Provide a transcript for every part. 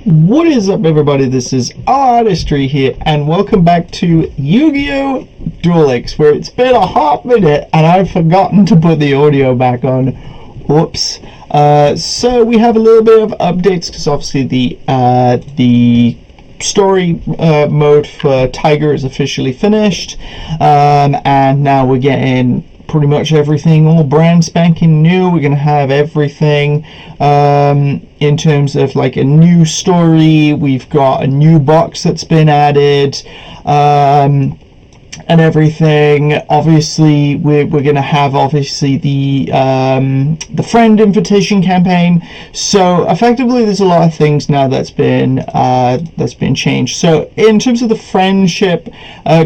What is up, everybody? This is O-Artistry here, and welcome back to Yu-Gi-Oh! Duelist, where it's been a hot minute and I've forgotten to put the audio back on. Whoops. So we have a little bit of updates because obviously the story mode for Tiger is officially finished, and now we're getting pretty much everything all brand spanking new. We're gonna have everything in terms of like a new story. We've got a new box that's been added, and everything. Obviously we're gonna have obviously the friend invitation campaign. So effectively there's a lot of things now that's been changed. So in terms of the friendship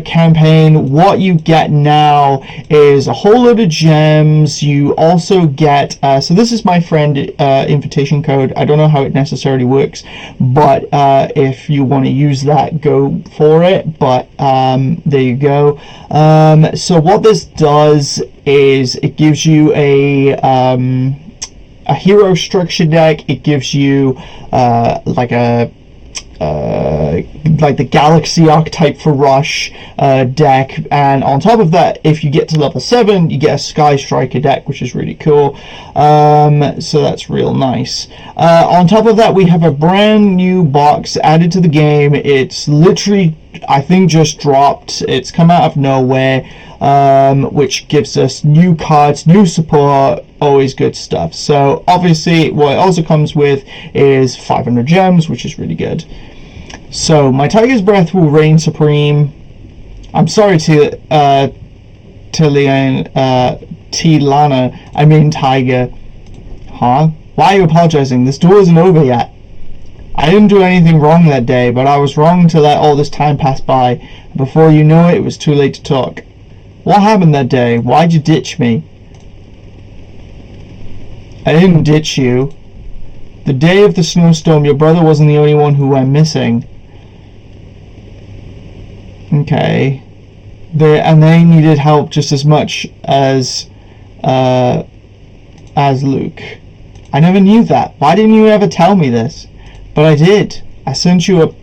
campaign, what you get now is a whole load of gems. You also get so this is my friend invitation code. I don't know how it necessarily works, but if you want to use that, go for it. But there you go. So what this does is it gives you a hero structure deck. It gives you like the Galaxy Archetype for Rush deck, and on top of that, if you get to level 7, you get a Sky Striker deck, which is really cool. So that's real nice. On top of that, we have a brand new box added to the game. It's literally, I think, just dropped. It's come out of nowhere, which gives us new cards, new support, always good stuff. So obviously what it also comes with is 500 gems, which is really good. So my Tiger's Breath will reign supreme. I'm sorry to Lana, I mean Tiger. Huh? Why are you apologizing? This duel isn't over yet. I didn't do anything wrong that day, but I was wrong to let all this time pass by. Before you know it, it was too late to talk. What happened that day? Why'd you ditch me? I didn't ditch you. The day of the snowstorm, your brother wasn't the only one who went missing. Okay. They needed help just as much as Luke. I never knew that. Why didn't you ever tell me this? But I did. I sent you a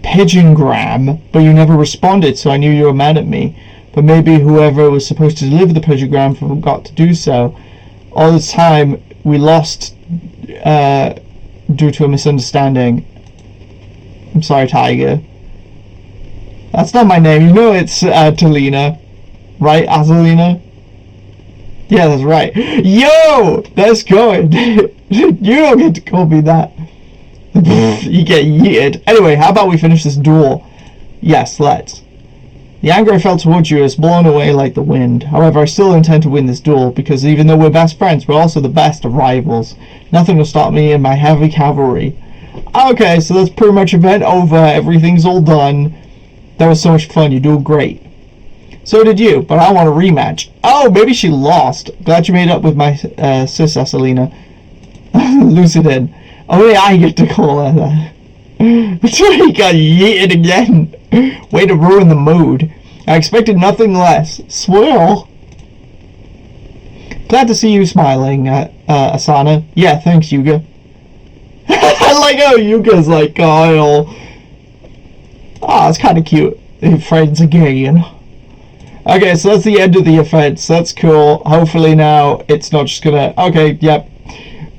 pigeongram, but you never responded, so I knew you were mad at me. But maybe whoever was supposed to deliver the pigeongram forgot to do so. All this time, we lost due to a misunderstanding. I'm sorry, Tiger. That's not my name. You know it's Talina. Right, Azalina? Yeah, that's right. Yo! That's good. You don't get to call me that. You get yeeted. Anyway, how about we finish this duel? Yes, let's. The anger I felt towards you is blown away like the wind. However, I still intend to win this duel, because even though we're best friends, we're also the best of rivals. Nothing will stop me and my heavy cavalry. Okay, so that's pretty much event over. Everything's all done. That was so much fun. You do great. So did you, but I want a rematch. Oh, maybe she lost. Glad you made up with my sis, Esselina. Lucidin. Only I get to call her that. That's why he got yeeted again. Way to ruin the mood. I expected nothing less. Swirl. Glad to see you smiling, Asana. Yeah, thanks, Yuga. I like how Yuga's like, oh, it's kind of cute. They're friends again. Okay, so that's the end of the event. So that's cool. Hopefully now it's not just gonna... Okay, yep.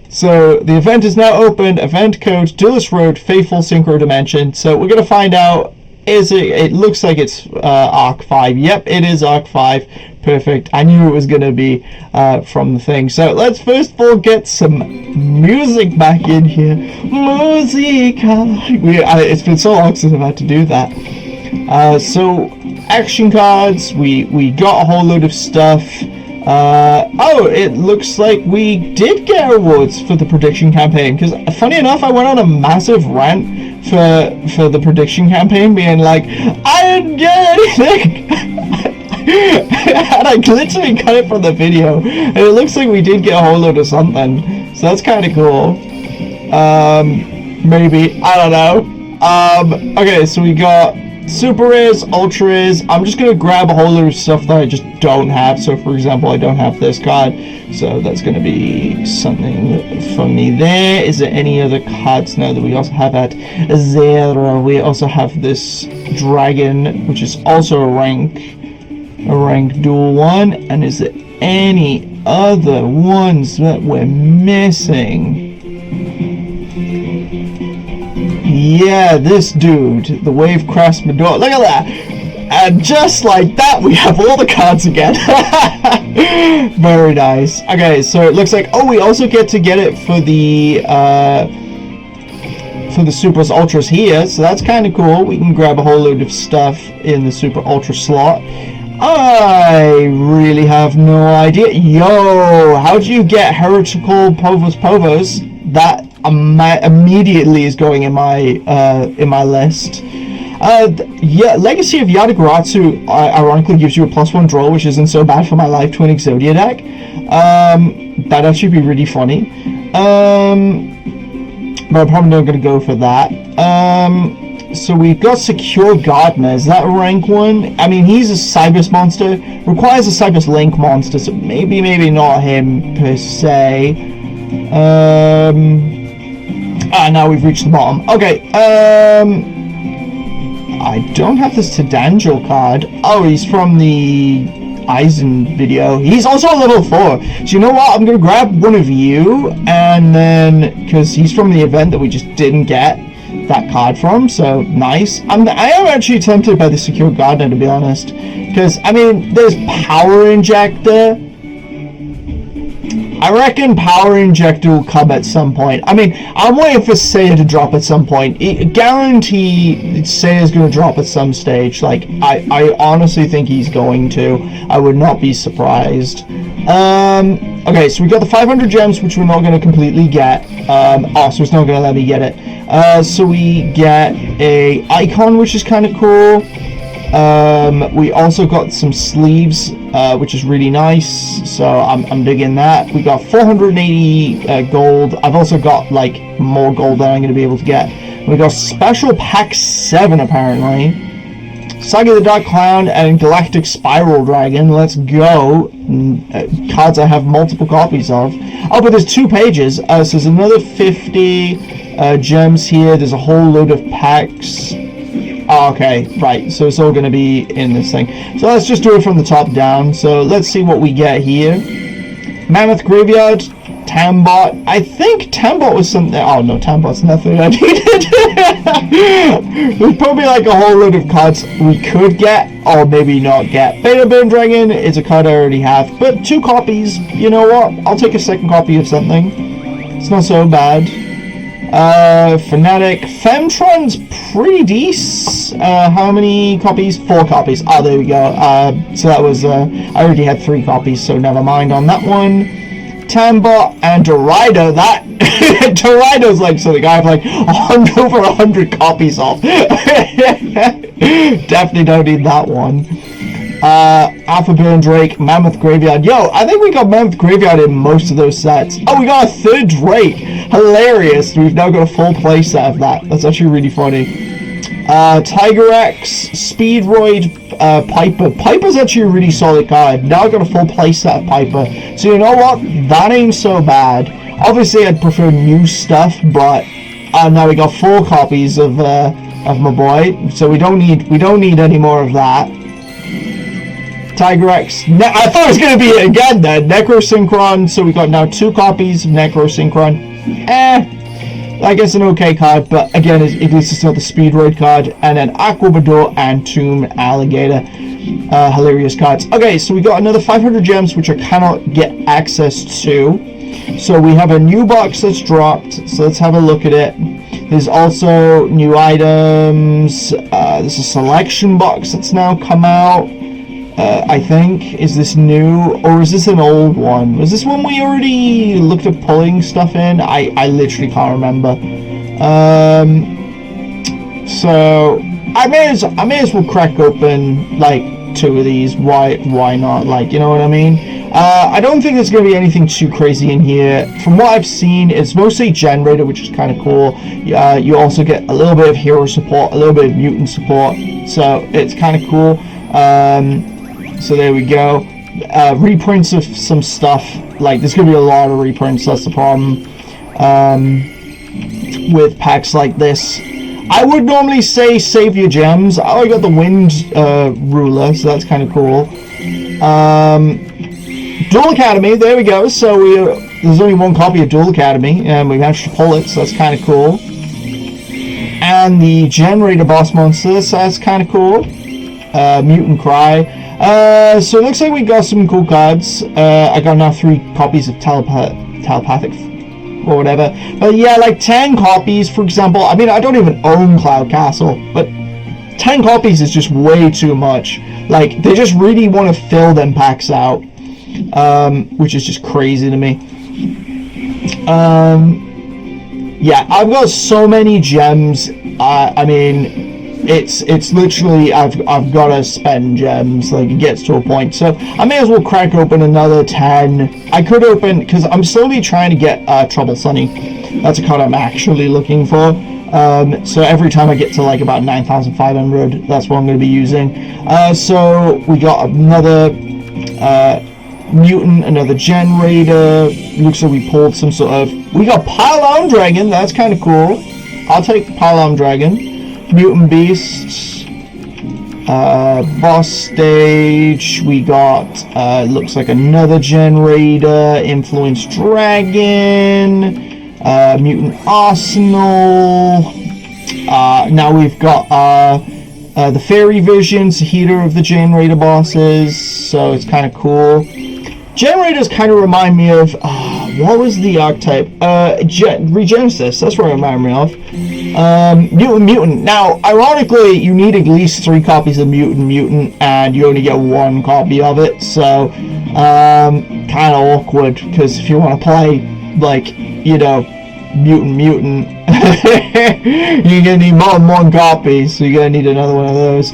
So the event is now open. Event code Duelist Road Faithful Synchro Dimension. So we're gonna find out. It looks like it's Arc 5. Yep, it is Arc 5. Perfect. I knew it was gonna be from the thing. So let's first of all get some music back in here. Musica. It's been so long since I've had to do that. So action cards. We got a whole load of stuff. Oh, it looks like we did get awards for the prediction campaign, because funny enough, I went on a massive rant for the prediction campaign, being like, I didn't get anything. And I literally cut it from the video, and it looks like we did get a whole load of something, so that's kind of cool. Maybe, I don't know. Okay, so we got super rares, ultra rares. I'm just gonna grab a whole load of stuff that I just don't have. So for example, I don't have this card, so that's gonna be something for me there. Is there any other cards now that we also have at 0? We also have this dragon, which is also a rank dual one. And is there any other ones that we're missing? Yeah, this dude, the Wave Craftsman. Look at that! And just like that, we have all the cards again. Very nice. Okay, so it looks like, oh, we also get it for the Supers Ultras here, so that's kind of cool. We can grab a whole load of stuff in the Super Ultra slot. I really have no idea. Yo, how do you get Heretical Povos? That immediately is going in my list. Yeah, Legacy of Yadagaratsu ironically gives you a +1 draw, which isn't so bad for my Live Twin Exodia deck. That'd actually be really funny. But I'm probably not going to go for that. So we've got Secure Gardener. Is that rank 1? I mean, he's a Cybus monster. Requires a Cybus Link monster, so maybe not him per se. Now we've reached the bottom. Okay, I don't have this Tadangel card. Oh, he's from the Eisen video. He's also a level 4. So you know what? I'm going to grab one of you, and then, because he's from the event that we just didn't get that card from, so nice. I am actually tempted by the Secure Gardener, to be honest, because I mean, there's Power Injector. I reckon Power Injector will come at some point. I mean, I'm waiting for Seiya to drop at some point. Guarantee Seiya's going to drop at some stage. Like, I honestly think he's going to. I would not be surprised. Okay, so we got the 500 gems, which we're not going to completely get. So it's not going to let me get it. So we get a icon, which is kind of cool. We also got some sleeves, which is really nice, so I'm digging that. We got 480 gold. I've also got like more gold that I'm going to be able to get. We got Special Pack 7 apparently. Saga the Dark Clown and Galactic Spiral Dragon. Let's go. Cards I have multiple copies of. Oh, but there's 2 pages. So there's another 50 gems here. There's a whole load of packs. Oh, okay, right, so it's all going to be in this thing. So let's just do it from the top down. So let's see what we get here. Mammoth Graveyard, Tambot. I think Tambot was something. Oh no, Tambot's nothing I needed. There's probably like a whole load of cards we could get, or maybe not get. Beta Burn Dragon is a card I already have, but 2 copies. You know what? I'll take a second copy of something. It's not so bad. Fnatic. Femtron's pretty decent. How many copies? 4 copies. Oh, there we go. So that was, I already had 3 copies, so never mind on that one. Tambot and Dorado. That, Dorado's like something I have like over 100 copies of. Definitely don't need that one. Alpha Burn Drake, Mammoth Graveyard. Yo, I think we got Mammoth Graveyard in most of those sets. Oh, we got a 3rd Drake. Hilarious. We've now got a full play set of that. That's actually really funny. Tiger X, Speedroid, Piper. Piper's actually a really solid card. Now I've got a full play set of Piper. So you know what? That ain't so bad. Obviously, I'd prefer new stuff, but now we got 4 copies of my boy. So we don't need any more of that. Tiger X. I thought it was going to be it again then. Necrosynchron. So we got now 2 copies of Necrosynchron. I guess an okay card, but again, at least it's not the Speedroid card. And then Aquabador and Tomb Alligator. Hilarious cards. Okay, so we got another 500 gems, which I cannot get access to. So we have a new box that's dropped. So let's have a look at it. There's also new items. There's a selection box that's now come out. I think. Is this new, or is this an old one? Was this one we already looked at pulling stuff in? I literally can't remember. So I may as well crack open like 2 of these. Why not? Like, you know what I mean? I don't think there's going to be anything too crazy in here. From what I've seen, it's mostly generator, which is kind of cool. You also get a little bit of hero support, a little bit of mutant support, so it's kind of cool. So there we go. Reprints of some stuff. Like, there's going to be a lot of reprints, that's the problem. With packs like this. I would normally say save your gems. I got the wind ruler, so that's kind of cool. Duel Academy, there we go. So there's only one copy of Duel Academy, and we managed to pull it, so that's kind of cool. And the generator boss monster, so that's kind of cool. Mutant Cry. So it looks like we got some cool cards. I got now 3 copies of telepathic or whatever. But yeah, like 10 copies, for example. I mean, I don't even own Cloud Castle, but 10 copies is just way too much. Like, they just really want to fill them packs out, which is just crazy to me. Yeah, I've got so many gems. I mean, it's literally I've got to spend gems. Like, it gets to a point, so I may as well crack open another 10. I could open, because I'm slowly trying to get Trouble Sunny. That's a card I'm actually looking for. So every time I get to like about 9,500, that's what I'm going to be using. So we got another mutant, another generator. Looks like we pulled some sort of. We got Pylon Dragon. That's kind of cool. I'll take Pylon Dragon. Mutant Beasts, boss stage, we got, looks like another generator, Influence Dragon, Mutant Arsenal, now we've got, the Fairy Visions, Heater of the generator bosses, so it's kind of cool. Generators kind of remind me of, what was the archetype? Regenesis, that's what it reminded me of. Mutant. Now, ironically, you need at least 3 copies of Mutant, and you only get 1 copy of it, so, kind of awkward, because if you want to play, like, you know, Mutant, you're gonna need more than 1 copy, so you're gonna need another one of those.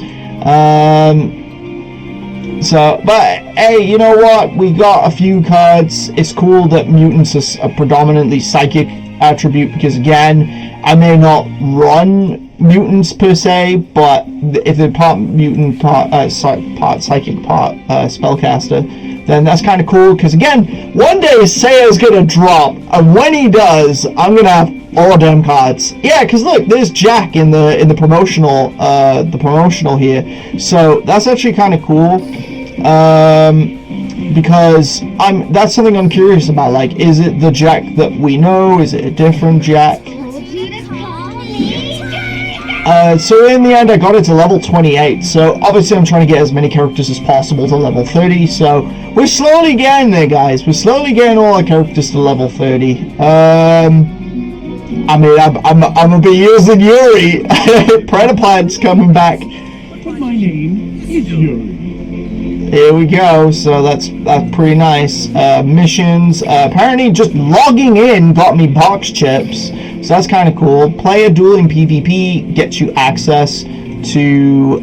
But hey, you know what? We got a few cards. It's cool that mutants is a predominantly psychic attribute, because again, I may not run mutants per se, but if they're part mutant, part psychic, part spellcaster, then that's kind of cool. Because again, one day Saya's gonna drop, and when he does, I'm gonna have all damn cards. Yeah, because look, there's Jack in the promotional here, so that's actually kind of cool. Because that's something I'm curious about. Like, is it the Jack that we know? Is it a different Jack? So in the end, I got it to level 28. So obviously, I'm trying to get as many characters as possible to level 30. So we're slowly getting there, guys. We're slowly getting all our characters to level 30. I mean, I'm gonna be using Yuri. Predaplant's coming back. But my name is Yuri. Here we go. So that's pretty nice. Missions. Apparently, just logging in got me box chips. So that's kind of cool. Player dueling PvP gets you access to.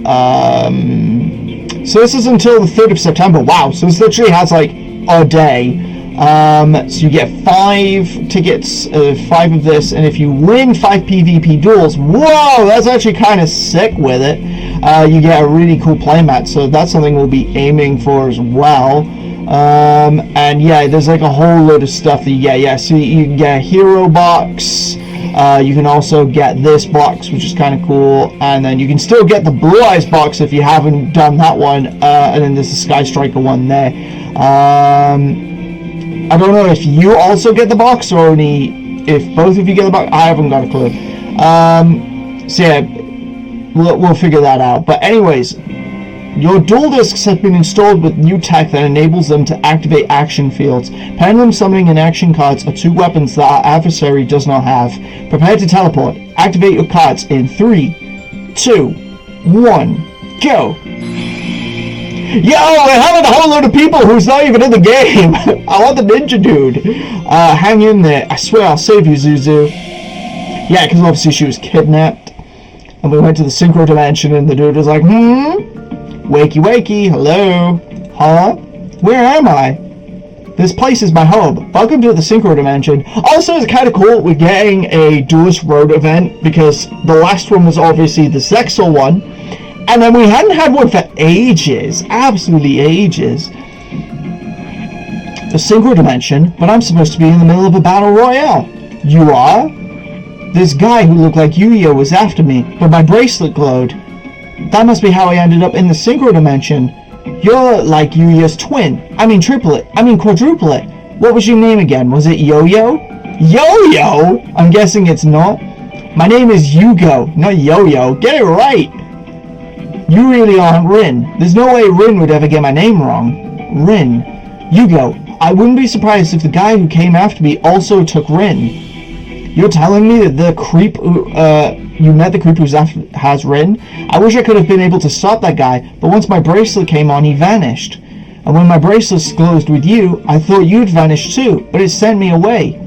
So this is until the 3rd of September. Wow. So this literally has like a day. So you get 5 tickets, 5 of this, and if you win 5 PvP duels, whoa, that's actually kind of sick with it. You get a really cool playmat, so that's something we'll be aiming for as well. And yeah, there's like a whole load of stuff that you get. Yeah, so you can get a hero box. You can also get this box, which is kind of cool, and then you can still get the Blue Eyes box if you haven't done that one. And then there's the Sky Striker one there. I don't know if you also get the box or only if both of you get the box. I haven't got a clue. So yeah, we'll figure that out. But anyways, your dual discs have been installed with new tech that enables them to activate action fields. Pendulum summoning and action cards are 2 weapons that our adversary does not have. Prepare to teleport. Activate your cards in 3, 2, 1, go. Yo, we're having a whole load of people who's not even in the game. I want the ninja dude. Hang in there. I swear I'll save you, Zuzu. Yeah, because obviously she was kidnapped. And we went to the synchro dimension and the dude was like, Wakey wakey, hello. Huh? Where am I? This place is my home. Welcome to the Synchro Dimension. Also, it's kind of cool we're getting a Duelist Road event, because the last one was obviously the Zexal one, and then we hadn't had one for ages. Absolutely ages. The Synchro Dimension, but I'm supposed to be in the middle of a battle royale. You are? This guy who looked like Yu-Gi-Oh was after me, but my bracelet glowed. That must be how I ended up in the Synchro Dimension. You're like Yu-Gi-Oh's twin. I mean triplet. I mean quadruplet. What was your name again? Was it Yo-Yo? Yo-Yo? I'm guessing it's not. My name is Yugioh, not Yo-Yo. Get it right. You really aren't Rin. There's no way Rin would ever get my name wrong. Rin. Yugioh. I wouldn't be surprised if the guy who came after me also took Rin. You're telling me that the creep you met the creep who has Rin? I wish I could have been able to stop that guy, but once my bracelet came on, he vanished. And when my bracelet closed with you, I thought you'd vanished too, but it sent me away.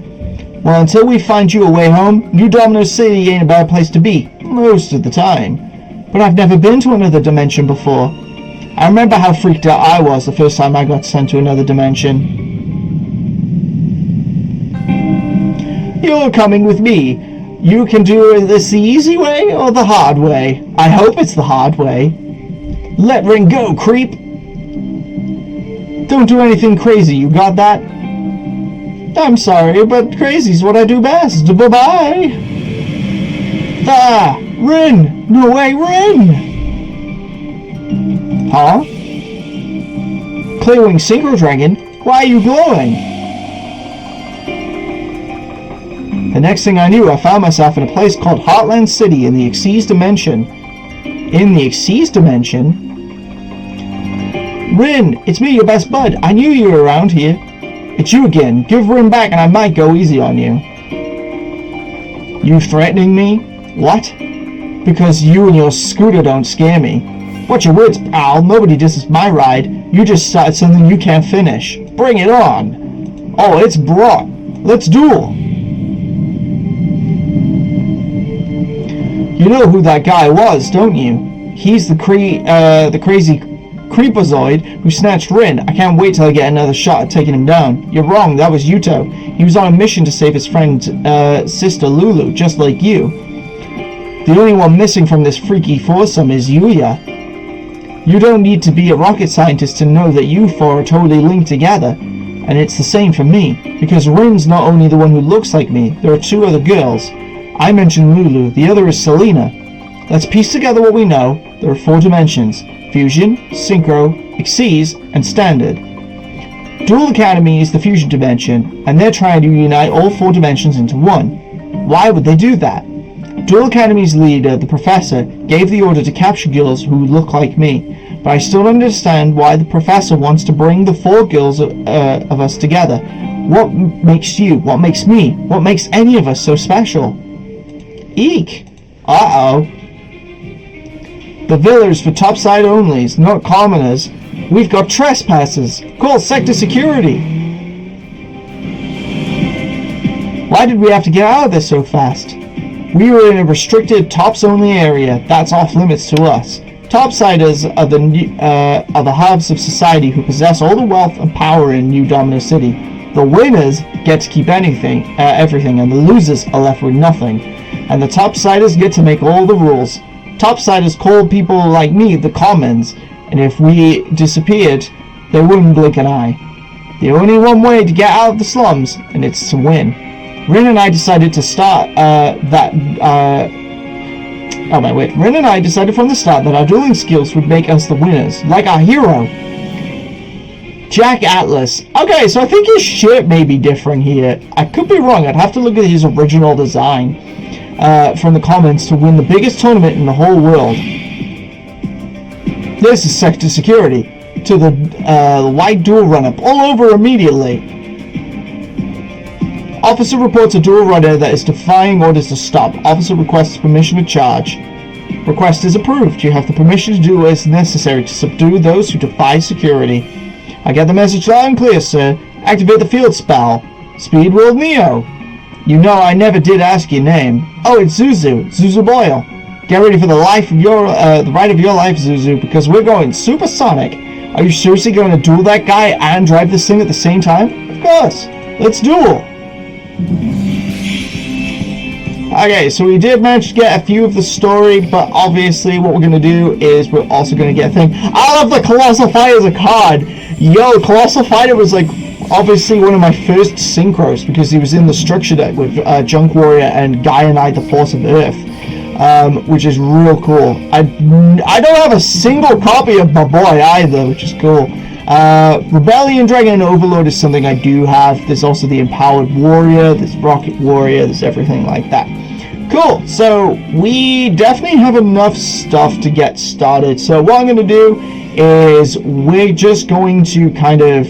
Well, until we find you a way home, New Domino City ain't a bad place to be, most of the time. But I've never been to another dimension before. I remember how freaked out I was the first time I got sent to another dimension. You're coming with me. You can do this the easy way or the hard way. I hope it's the hard way. Let Ring go, creep. Don't do anything crazy, you got that? I'm sorry, but crazy's what I do best. Bye-bye. Ah, Rin! No way, Rin! Huh? Clearwing Synchro Dragon? Why are you glowing? The next thing I knew, I found myself in a place called Heartland City in the Xyz Dimension. In the Xyz Dimension? Rin, it's me, your best bud. I knew you were around here. It's you again. Give Rin back and I might go easy on you. You threatening me? What? Because you and your scooter don't scare me. What's your words, pal? Nobody disses my ride. You just started something you can't finish. Bring it on. Oh, it's brought. Let's duel. You know who that guy was, don't you? He's the crazy creepazoid who snatched Rin. I can't wait till I get another shot at taking him down. You're wrong, that was Yuto. He was on a mission to save his friend's sister Lulu, just like you. The only one missing from this freaky foursome is Yuya. You don't need to be a rocket scientist to know that you four are totally linked together. And it's the same for me, because Rin's not only the one who looks like me, there are two other girls. I mentioned Lulu, the other is Selena. Let's piece together what we know. There are 4 dimensions: Fusion, Synchro, Xyz, and Standard. Duel Academy is the Fusion dimension, and they're trying to unite all 4 dimensions into one. Why would they do that? Duel Academy's leader, the professor, gave the order to capture girls who look like me, but I still don't understand why the professor wants to bring the 4 girls of us together. What makes you, what makes me, what makes any of us so special? Eek! Uh-oh. The villa's for topside onlys, not commoners. We've got trespassers. Call sector security. Why did we have to get out of this so fast? We were in a restricted tops-only area. That's off limits to us. Topsiders are the halves of society who possess all the wealth and power in New Domino City. The winners get to keep everything, and the losers are left with nothing. And the topsiders get to make all the rules. Topsiders call people like me the commons, and if we disappeared, they wouldn't blink an eye. The only one way to get out of the slums, and it's to win. Rin and I decided to start Rin and I decided from the start that our dueling skills would make us the winners, like our hero, Jack Atlas. Okay, so I think his shirt may be different here. I could be wrong. I'd have to look at his original design from the comments to win the biggest tournament in the whole world. This is sector security. To the white duel run-up. All over immediately. Officer reports a duel runner that is defying orders to stop. Officer requests permission to charge. Request is approved. You have the permission to do what is necessary to subdue those who defy security. I get the message loud and clear, sir. Activate the field spell. Speed World Neo. You know I never did ask your name. Oh, it's Zuzu. Zuzu Boyle. Get ready for the ride of your life, Zuzu, because we're going supersonic. Are you seriously going to duel that guy and drive this thing at the same time? Of course. Let's duel. Okay, so we did manage to get a few of the story, but obviously what we're going to do is we're also going to get a thing. I love the Colossal Fighter as a card. Yo, Colossal Fighter was like obviously one of my first synchros because he was in the structure deck with Junk Warrior and Gaia the Force of Earth, which is real cool. I don't have a single copy of my boy either, which is cool. Rebellion Dragon and Overlord is something I do have. There's also the Empowered Warrior, there's Rocket Warrior, there's everything like that. Cool, so we definitely have enough stuff to get started. So what I'm going to do is we're just going to kind of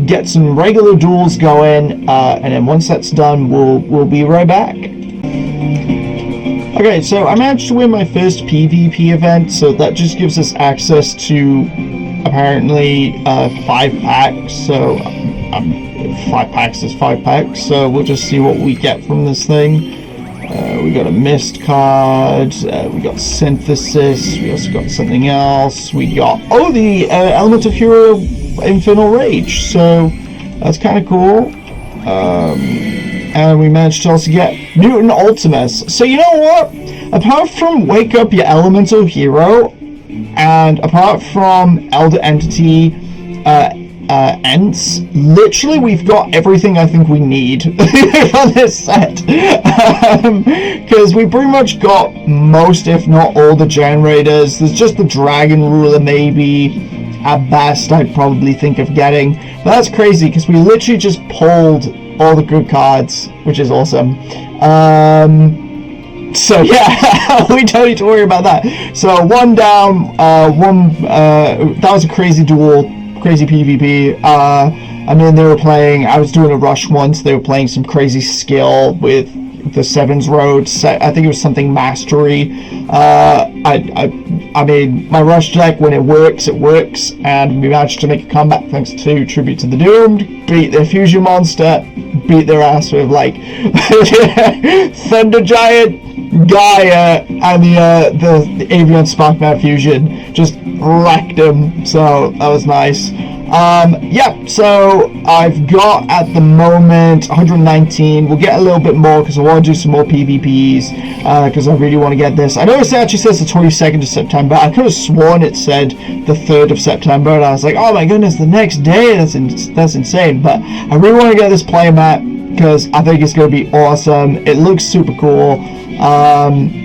get some regular duels going, and then once that's done, we'll be right back. Okay, so I managed to win my first PvP event, so that just gives us access to apparently 5 packs. So 5 packs is 5 packs, so we'll just see what we get from this thing. We got a Mist card, we got Synthesis, we also got something else, we got, the Element of Hero Infernal Rage, so that's kind of cool. And we managed to also get Mutant Ultimus. So you know what? Apart from Wake Up Your Elemental Hero, and apart from Elder Entity, Ents, literally we've got everything I think we need for this set. Because we pretty much got most, if not all, the generators. There's just the Dragon Ruler maybe. At best, I'd probably think of getting. But that's crazy because we literally just pulled all the good cards, which is awesome. So yeah, we don't need to worry about that. So one down, that was a crazy duel, crazy PvP. I mean, they were playing, I was doing a rush once, they were playing some crazy skill with the Sevens Road set. I think it was something Mastery. I mean, my rush deck, when it works, and we managed to make a comeback thanks to Tribute to the Doomed, beat their fusion monster, beat their ass with like Thunder Giant, Gaia, and the Avian Sparkman fusion. Just wrecked them, so that was nice. Yeah, so I've got at the moment 119. We'll get a little bit more because I want to do some more PvPs because I really want to get this. I noticed it actually says the 22nd of September. I could have sworn it said the 3rd of September, and I was like, oh my goodness, the next day. That's insane. But I really want to get this playmat because I think it's going to be awesome. It looks super cool.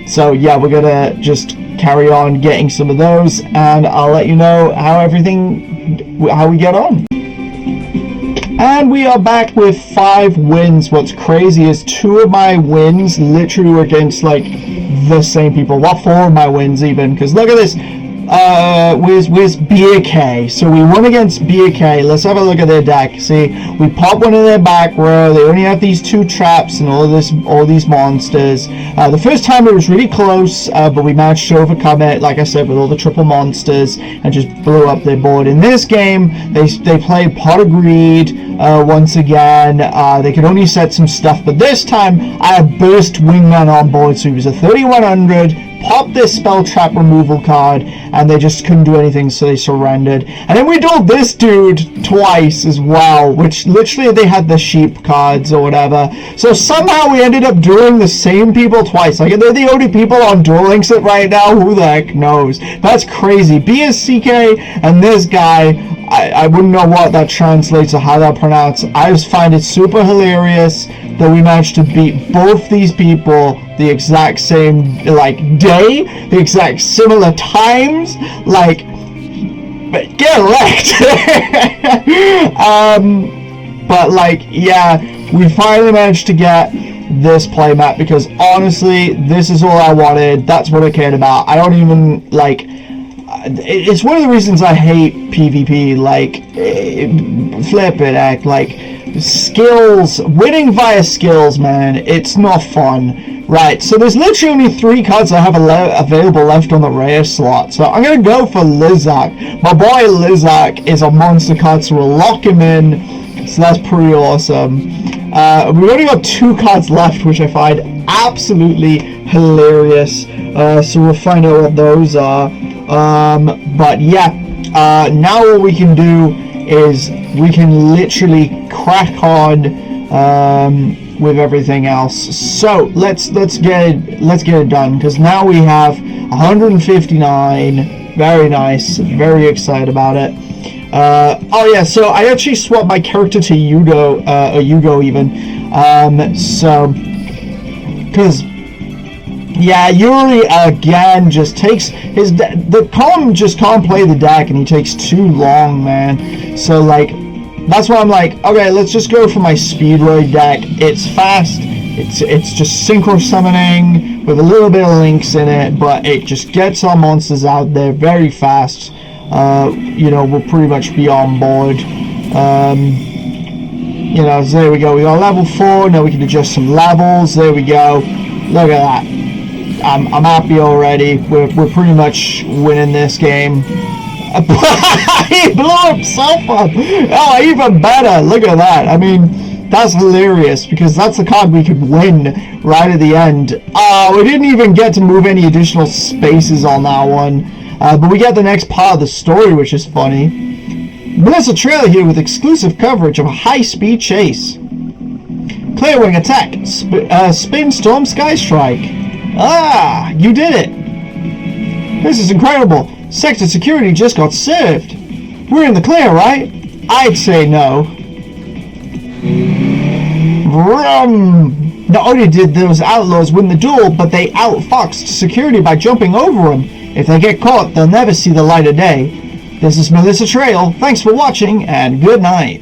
So yeah, we're gonna just carry on getting some of those, and I'll let you know how we get on. And we are back with 5 wins. What's crazy is 2 of my wins literally were against like the same people. Well, 4 of my wins even, because look at this. Where's BK? So we won against BK. Let's have a look at their deck. See, we pop one in their back row. They only have these 2 traps and all these monsters. The first time it was really close, but we managed to overcome it, like I said, with all the triple monsters, and just blew up their board. In this game, they played Pot of Greed once again. They could only set some stuff, but this time I had Burst Wingman on board, so he was a 3100. Popped this spell trap removal card, and they just couldn't do anything, so they surrendered. And then we dueled this dude twice as well, which literally they had the sheep cards or whatever. So somehow we ended up dueling the same people twice. Like, they're the only people on Duel Links right now. Who the heck knows? That's crazy. BSCK and this guy, I wouldn't know what that translates or how that pronounced. I just find it super hilarious that we managed to beat both these people the exact same day, the exact similar times. Like, get wrecked. But like, yeah, we finally managed to get this playmat because honestly, this is all I wanted. That's what I cared about. I don't even like. It's one of the reasons I hate PvP. Like, flip it, act like skills, winning via skills, man. It's not fun, right? So there's literally only 3 cards I have available left on the rare slot. So I'm gonna go for Lizak. My boy Lizak is a monster card, so we'll lock him in. So that's pretty awesome. We've only got 2 cards left, which I find absolutely hilarious. So we'll find out what those are. But yeah, now what we can do is we can literally crack on with everything else. So let's get it done, because now we have 159. Very nice. Very excited about it. Oh yeah, so I actually swapped my character to yugioh even. So because yeah, Yuri again just takes the column just can't play the deck, and he takes too long, man. So like, that's why I'm like, okay, let's just go for my Speedroid deck. It's fast. It's just synchro summoning with a little bit of links in it, but it just gets our monsters out there very fast. You know, we'll pretty much be on board. You know, so there we go. We got level 4. Now we can adjust some levels. There we go. Look at that. I'm happy already. We're pretty much winning this game. He blew himself up. Oh, even better. Look at that. I mean, that's hilarious, because that's the card we could win right at the end. We didn't even get to move any additional spaces on that one. But we get the next part of the story, which is funny. Melissa Trailer here with exclusive coverage of a high-speed chase. Clear Wing attack. Spin Storm Sky Strike. Ah, you did it. This is incredible. Sector security just got served. We're in the clear, right? I'd say no. Vroom. Not only did those outlaws win the duel, but they outfoxed security by jumping over them. If they get caught, they'll never see the light of day. This is Melissa Trail. Thanks for watching, and good night.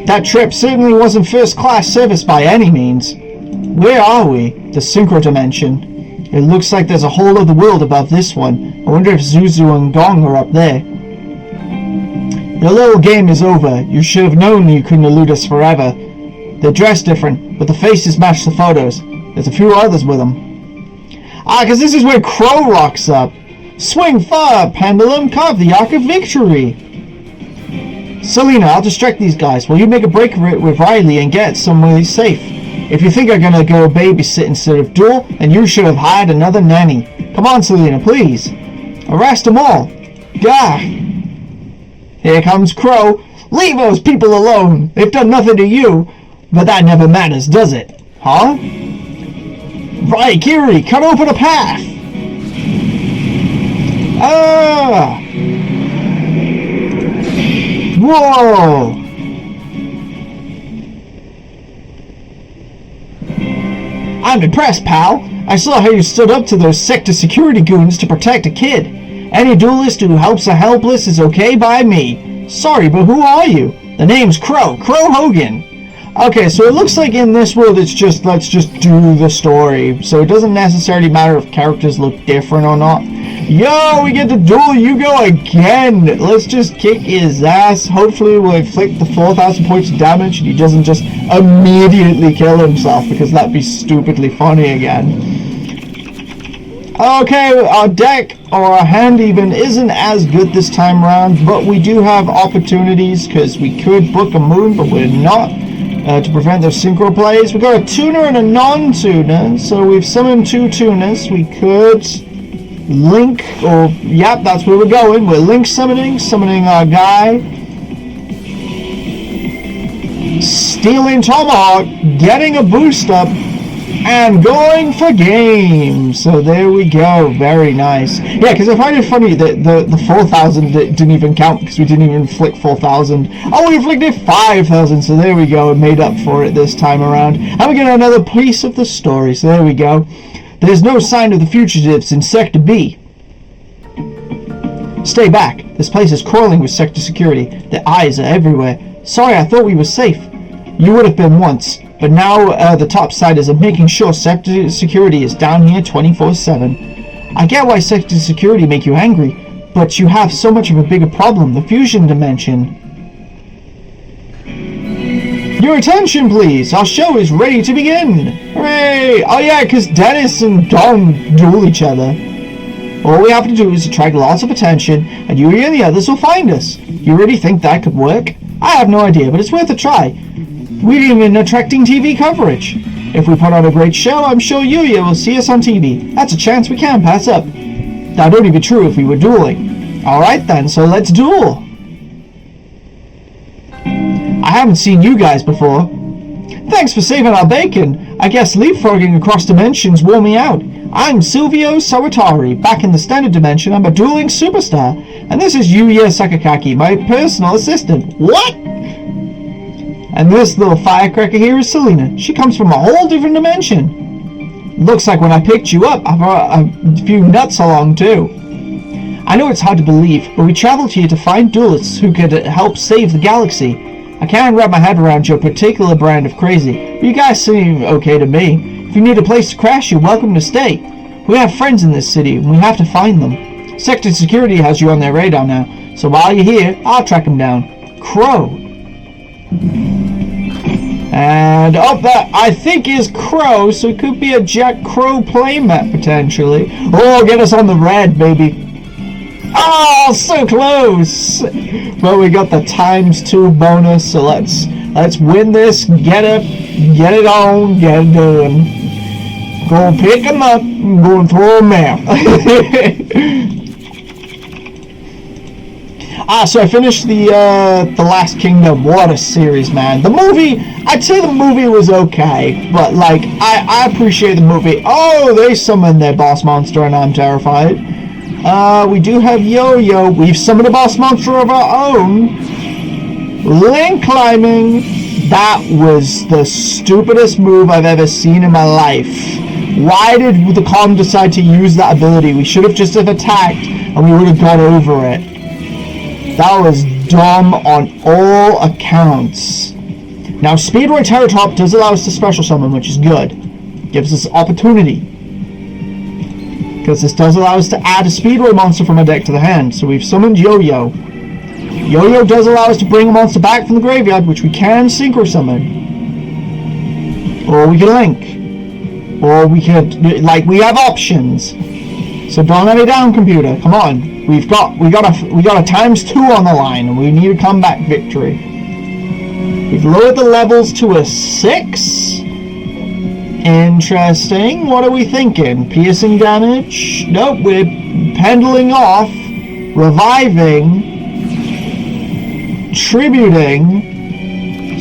That trip certainly wasn't first-class service by any means. Where are we? The Synchro Dimension. It looks like there's a whole other world above this one. I wonder if Zuzu and Gong are up there. Your little game is over. You should have known you couldn't elude us forever. They're dressed different, but the faces match the photos. There's a few others with them. Because this is where Crow rocks up. Swing far, Pendulum, carve the Arc of Victory. Selena, I'll distract these guys while you make a break of it with Riley and get somewhere safe. If you think I'm gonna go babysit instead of duel, then you should have hired another nanny. Come on, Selena, please. Arrest them all. Gah! Here comes Crow. Leave those people alone. They've done nothing to you. But that never matters, does it? Huh? Right, Kiri, cut open a path! Ah! Whoa! I'm impressed, pal. I saw how you stood up to those sector security goons to protect a kid. Any duelist who helps a helpless is okay by me. Sorry, but who are you? The name's Crow Hogan. Okay, so it looks like in this world it's just, let's just do the story. So it doesn't necessarily matter if characters look different or not. Yo, we get to duel Yugioh again. Let's just kick his ass. Hopefully we'll inflict the 4,000 points of damage and he doesn't just immediately kill himself, because that'd be stupidly funny again. Okay, our deck, or our hand even, isn't as good this time around, but we do have opportunities, because we could book a moon, but we're not. To prevent those synchro plays. We got a tuner and a non-tuner, so we've summoned 2 tuners. We could link, or yep, that's where we're going. We're link summoning our guy. Stealing Tomahawk, getting a boost up, and going for game. So there we go, very nice. Yeah, because I find it funny that the 4,000 didn't even count, because we didn't even inflict 4,000. Oh, we inflicted 5,000, so there we go, it made up for it this time around. And we get another piece of the story, so there we go. There's no sign of the fugitives in Sector B. Stay back, this place is crawling with sector security. Their eyes are everywhere. Sorry, I thought we were safe. You would have been once. But now the topsiders are making sure sector security is down here 24/7. I get why sector security make you angry, but you have so much of a bigger problem, the fusion dimension. Your attention, please. Our show is ready to begin. Hooray! Oh yeah, because Dennis and Dom duel each other. All we have to do is attract lots of attention, and you and the others will find us. You really think that could work? I have no idea, but it's worth a try. We're even attracting TV coverage. If we put on a great show, I'm sure Yuya will see us on TV. That's a chance we can't pass up. That would only be true if we were dueling. Alright then, so let's duel. I haven't seen you guys before. Thanks for saving our bacon. I guess leapfrogging across dimensions wore me out. I'm Silvio Sawatari. Back in the standard dimension, I'm a dueling superstar. And this is Yugioh Sakakaki, my personal assistant. What? And this little firecracker here is Selena. She comes from a whole different dimension. Looks like when I picked you up, I brought a few nuts along too. I know it's hard to believe, but we traveled here to find duelists who could help save the galaxy. I can't wrap my head around your particular brand of crazy, but you guys seem okay to me. If you need a place to crash, you're welcome to stay. We have friends in this city, and we have to find them. Sector Security has you on their radar now, so while you're here, I'll track them down. Crow. And up that, I think, is Crow, so it could be a Jack Crow playmat, potentially. Oh, get us on the red, baby. Oh, so close! Well, we got the ×2 bonus, so let's win this, get it on, get it done. Go pick them up, and go and throw them out. So I finished the Last Kingdom. What a series, man. The movie, I'd say the movie was okay, but like, I appreciate the movie. Oh, they summoned their boss monster and I'm terrified. We do have Yo-Yo. We've summoned a boss monster of our own. Link climbing. That was the stupidest move I've ever seen in my life. Why did the Com decide to use that ability? We should have just have attacked and we would have got over it. That was dumb on all accounts. Now, Speedroy Terratop does allow us to special summon, which is good. Gives us opportunity. Because this does allow us to add a Speedway monster from our deck to the hand. So we've summoned Yo-Yo. Yo-Yo does allow us to bring a monster back from the graveyard, which we can synchro summon. Or we can link. Or we could, like, we have options. So don't let me down, computer. Come on. We got a ×2 on the line, and we need a comeback victory. We've lowered the levels to a 6. Interesting. What are we thinking? Piercing damage? Nope, we're pendling off, reviving, tributing,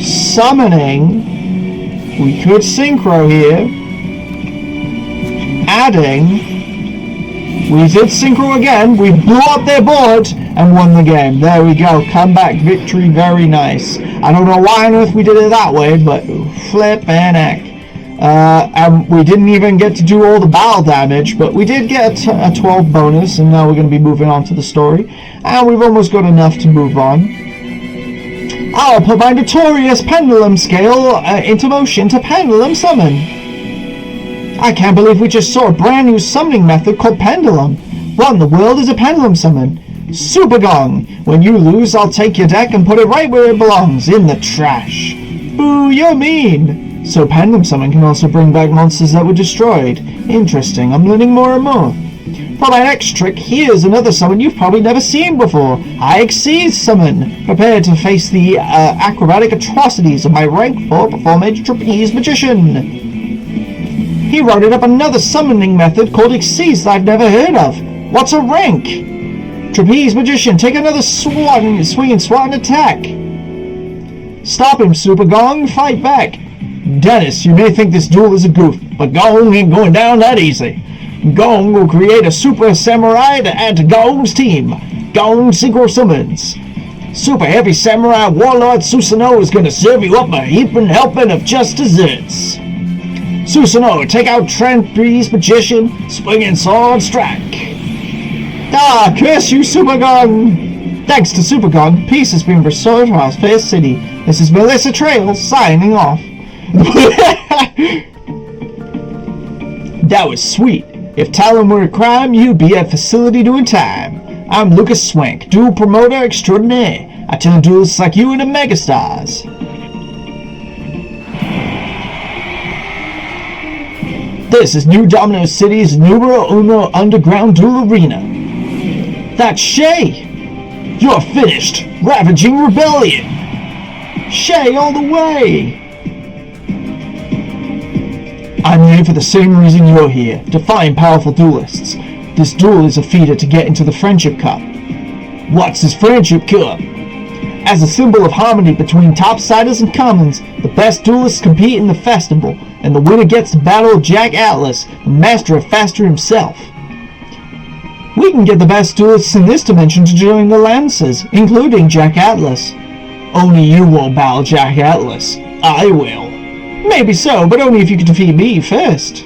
summoning. We could synchro here. Adding. We did synchro again. We blew up their board and won the game. There we go. Comeback victory. Very nice. I don't know why on earth we did it that way, but flip and heck. And we didn't even get to do all the battle damage, but we did get a 12 bonus, and now we're going to be moving on to the story. And we've almost got enough to move on. I'll put my notorious pendulum scale into motion to pendulum summon. I can't believe we just saw a brand new summoning method called pendulum. What in the world is a pendulum summon? Super Gong. When you lose, I'll take your deck and put it right where it belongs, in the trash. Boo, you're mean. So pendulum summon can also bring back monsters that were destroyed. Interesting, I'm learning more and more. For my next trick, here's another summon you've probably never seen before. I Exceed Summon. Prepare to face the acrobatic atrocities of my rank 4 Performage Trapeze Magician. He rounded up another summoning method called Exceeds that I've never heard of. What's a rank? Trapeze Magician, take another swing and swat and attack. Stop him, Super Gong, fight back. Dennis, you may think this duel is a goof, but Gong ain't going down that easy. Gong will create a Super Samurai to add to Gong's team. Gong Synchro Summons. Super Heavy Samurai Warlord Susanoo is going to serve you up a heaping helping of just desserts. Susanoo, take out Trapeze Magician, Swinging Sword Strike. Ah, curse you, Super Gong! Thanks to Super Gong, peace has been restored to our fair city. This is Melissa Trails signing off. That was sweet. If Talon were a crime, you'd be at facility doing time. I'm Lucas Swank, dual promoter extraordinaire. I turn duelists like you into megastars. This is New Domino City's numero uno underground duel arena. That's Shay! You're finished! Ravaging Rebellion! Shay all the way! I'm here for the same reason you're here, to find powerful duelists. This duel is a feeder to get into the Friendship Cup. What's his friendship cup? As a symbol of harmony between topsiders and commons, the best duelists compete in the festival, and the winner gets to battle Jack Atlas, the master of Faster himself. We can get the best duelists in this dimension to join the Lancers, including Jack Atlas. Only you won't battle Jack Atlas. I will. Maybe so, but only if you can defeat me first.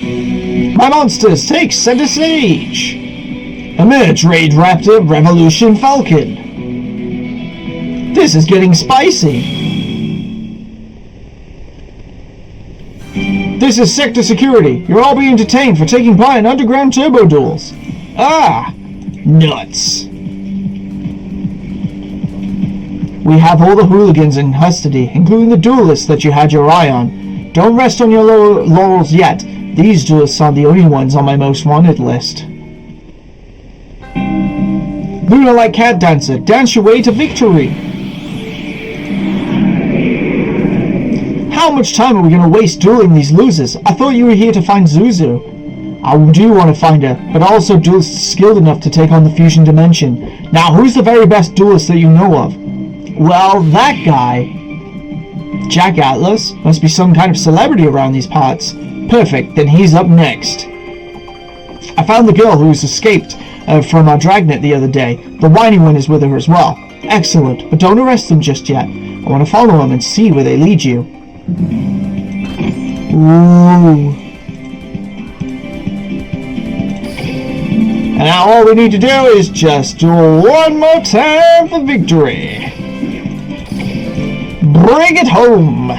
My monsters, take center stage! Emerge, Raid Raptor, Revolution Falcon. This is getting spicy. This is Sector Security. You're all being detained for taking part in underground turbo duels. Ah, nuts. We have all the hooligans in custody, including the duelists that you had your eye on. Don't rest on your laurels yet. These duelists aren't the only ones on my most wanted list. Luna like cat dancer, dance your way to victory. How much time are we going to waste dueling these losers? I thought you were here to find Zuzu. I do want to find her, but also duelists skilled enough to take on the fusion dimension. Now, who's the very best duelist that you know of? Well, that guy. Jack Atlas must be some kind of celebrity around these parts. Perfect, then he's up next. I found the girl who's escaped from our dragnet the other day. The whiny one is with her as well. Excellent, but don't arrest them just yet. I want to follow them and see where they lead you. Ooh. And now all we need to do is just duel one more time for victory. Bring it home.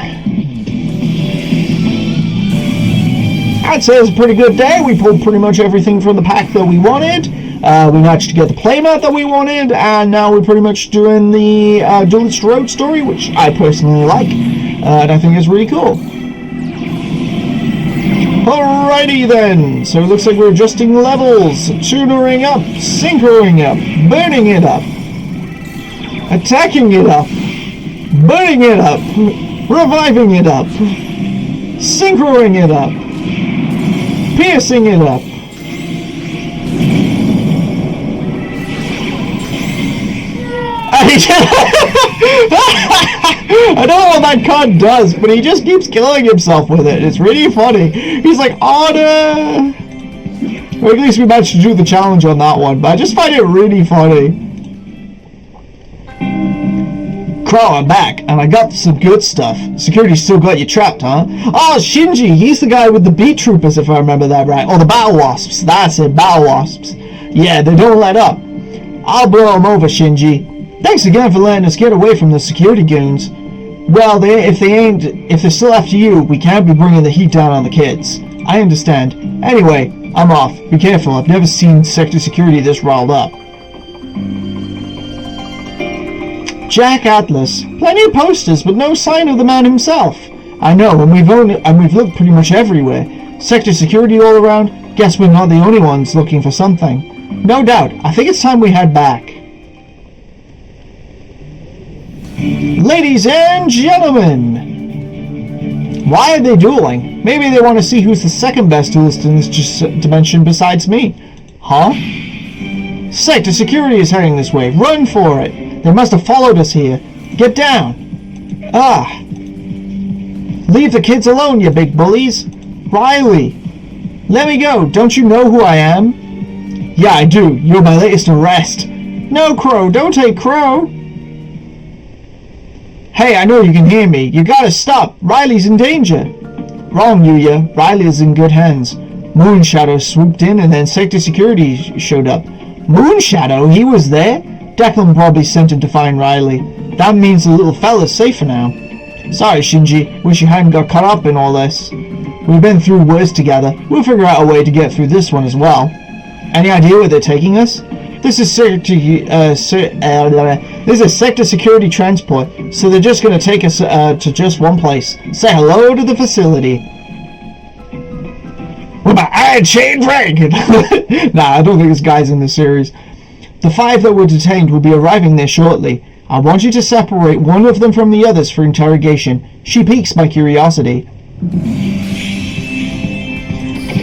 I'd say it was a pretty good day. We pulled pretty much everything from the pack that we wanted. We managed to get the playmat that we wanted, and now we're pretty much doing the Duelist Road story, which I personally like, and I think is really cool. Alrighty then, so it looks like we're adjusting levels, tunering up, synchroing up, burning it up, attacking it up, burning it up, reviving it up, synchroing it up, piercing it up. I don't know what that card does, but he just keeps killing himself with it. It's really funny. He's like, order! Or at least we managed to do the challenge on that one, but I just find it really funny. Crow, I'm back, and I got some good stuff. Security still got you trapped, huh? Oh, Shinji, he's the guy with the beat troopers, if I remember that right. Or the battle wasps. That's it, battle wasps. Yeah, they don't let up. I'll blow them over, Shinji. Thanks again for letting us get away from the security goons. Well, if they're still after you, we can't be bringing the heat down on the kids. I understand. Anyway, I'm off. Be careful, I've never seen Sector Security this riled up. Jack Atlas. Plenty of posters, but no sign of the man himself. I know, and we've looked pretty much everywhere. Sector Security all around. Guess we're not the only ones looking for something. No doubt. I think it's time we head back. Ladies and gentlemen! Why are they dueling? Maybe they want to see who's the second best duelist in this dimension besides me. Huh? Sector Security is heading this way. Run for it! They must have followed us here. Get down! Ah! Leave the kids alone, you big bullies! Riley! Let me go! Don't you know who I am? Yeah, I do. You're my latest arrest. No, Crow! Don't take Crow! Hey, I know you can hear me. You gotta stop. Riley's in danger. Wrong, Yugioh. Riley is in good hands. Moonshadow swooped in and then Sector Security showed up. Moonshadow? He was there? Declan probably sent him to find Riley. That means the little fella's safer now. Sorry, Shinji. Wish you hadn't got caught up in all this. We've been through worse together. We'll figure out a way to get through this one as well. Any idea where they're taking us? This is Sector Security transport, so they're just going to take us to just one place. Say hello to the facility. With my iron chain dragon! Nah, I don't think this guy's in the series. The 5 that were detained will be arriving there shortly. I want you to separate one of them from the others for interrogation. She piques my curiosity.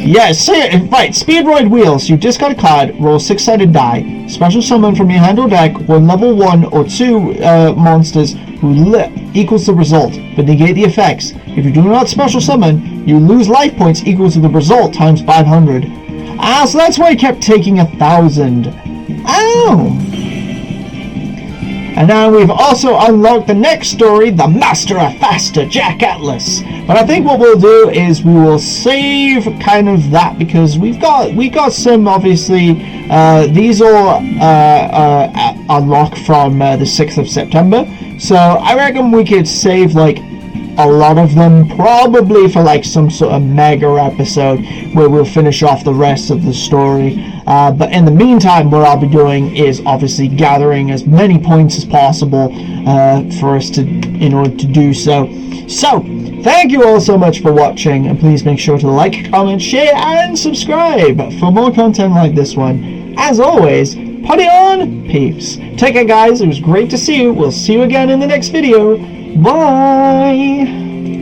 Yes, right, Speedroid Wheels. You discard a card, roll a 6-sided die, special summon from your hand or deck when level 1 or 2 monsters who equals the result, but negate the effects. If you do not special summon, you lose life points equal to the result times 500. So that's why I kept taking 1,000. Ow! And now we've also unlocked the next story, the Master of Faster, Jack Atlas. But I think what we'll do is we will save kind of that, because we got some, obviously, these all unlock from the 6th of September. So I reckon we could save like a lot of them, probably for like some sort of mega episode where we'll finish off the rest of the story. But in the meantime, what I'll be doing is obviously gathering as many points as possible for us to, in order to do so. So, thank you all so much for watching, and please make sure to like, comment, share, and subscribe for more content like this one. As always, party on, peeps. Take care, guys. It was great to see you. We'll see you again in the next video. Bye!